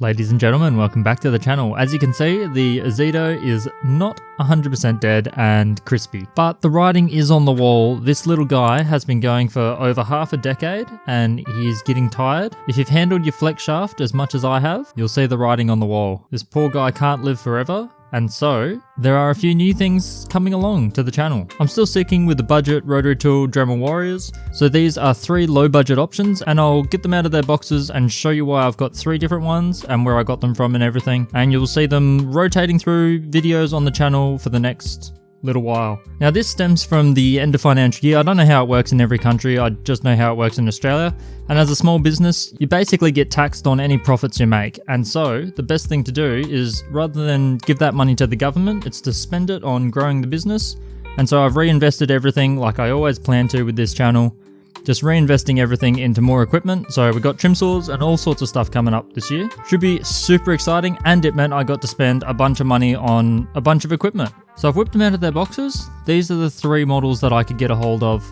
Ladies and gentlemen, welcome back to the channel. As you can see, the Ozito is not 100% dead and crispy, but the writing is on the wall. This little guy has been going for over half a decade and he's getting tired. If you've handled your flex shaft as much as I have, you'll see the writing on the wall. This poor guy can't live forever. And so, there are a few new things coming along to the channel. I'm still sticking with the budget rotary tool Dremel Warriors. So these are 3 low budget options and I'll get them out of their boxes and show you why I've got 3 different ones and where I got them from and everything. And you'll see them rotating through videos on the channel for the next little while. Now this stems from the end of financial year. I don't know how it works in every country, I just know how it works in Australia. And as a small business, you basically get taxed on any profits you make. And so the best thing to do is, rather than give that money to the government, it's to spend it on growing the business. And so I've reinvested everything like I always plan to with this channel. Just reinvesting everything into more equipment. So we got trim saws and all sorts of stuff coming up this year. Should be super exciting, and it meant I got to spend a bunch of money on a bunch of equipment. So I've whipped them out of their boxes. These are the 3 models that I could get a hold of.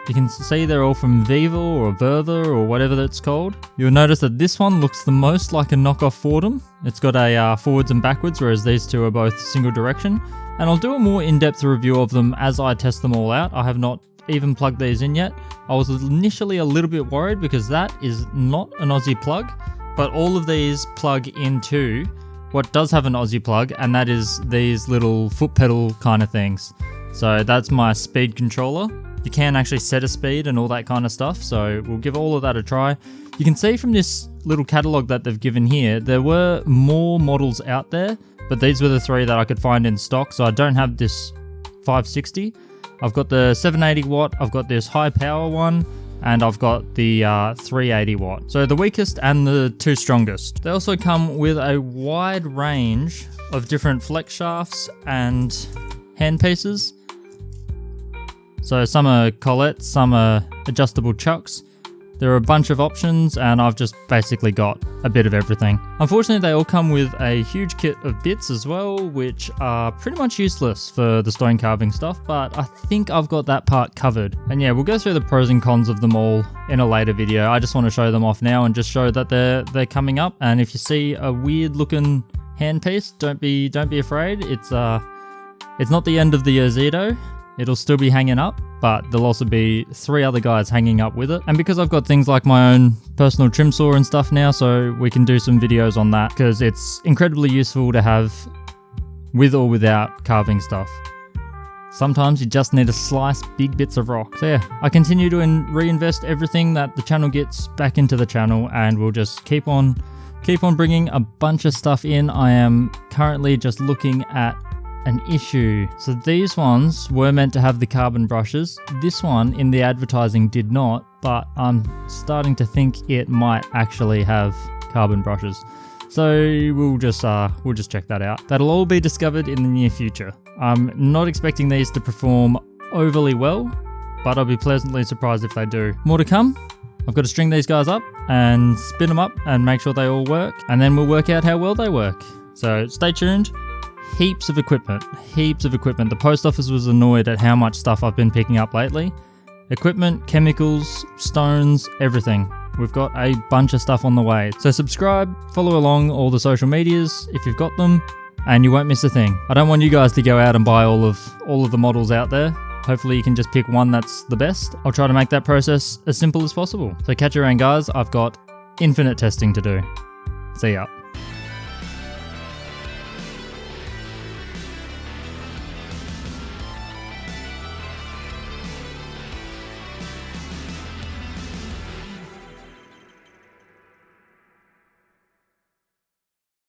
You can see they're all from Vevor or Vevor or whatever that's called. You'll notice that this one looks the most like a knockoff Fordham. It's got a forwards and backwards, whereas these 2 are both single direction. And I'll do a more in-depth review of them as I test them all out. I have not even plugged these in yet. I was initially a little bit worried because that is not an Aussie plug, but all of these plug into what does have an Aussie plug, and that is these little foot pedal kind of things. So that's my speed controller. You can actually set a speed and all that kind of stuff, so we'll give all of that a try. You can see from this little catalog that they've given here, there were more models out there, but these were the 3 that I could find in stock, so I don't have this 560. I've got the 780 watt, I've got this high power one, and I've got the 380 watt. So the weakest and the 2 strongest. They also come with a wide range of different flex shafts and handpieces. So some are colettes, some are adjustable chucks. There are a bunch of options and I've just basically got a bit of everything. Unfortunately, they all come with a huge kit of bits as well, which are pretty much useless for the stone carving stuff, but I think I've got that part covered. And yeah, we'll go through the pros and cons of them all in a later video. I just want to show them off now and just show that they're coming up. And if you see a weird looking handpiece, don't be afraid. It's not the end of the Ozito. It'll still be hanging up, but there'll also be 3 other guys hanging up with it. And because I've got things like my own personal trim saw and stuff now, so we can do some videos on that, because it's incredibly useful to have with or without carving stuff. Sometimes you just need to slice big bits of rock. So yeah, I continue to reinvest everything that the channel gets back into the channel, and we'll just keep on bringing a bunch of stuff in. I am currently just looking at an issue. So these ones were meant to have the carbon brushes. This one in the advertising did not, but I'm starting to think it might actually have carbon brushes. So we'll just check that out. That'll all be discovered in the near future. I'm not expecting these to perform overly well, but I'll be pleasantly surprised if they do. More to come. I've got to string these guys up and spin them up and make sure they all work, and then we'll work out how well they work. So stay tuned. Heaps of equipment. The post office was annoyed at how much stuff I've been picking up lately. Equipment, chemicals, stones, everything. We've got a bunch of stuff on the way. So subscribe, follow along all the social medias if you've got them, and you won't miss a thing. I don't want you guys to go out and buy all of the models out there. Hopefully you can just pick one that's the best. I'll try to make that process as simple as possible. So catch you around, guys. I've got infinite testing to do. See ya.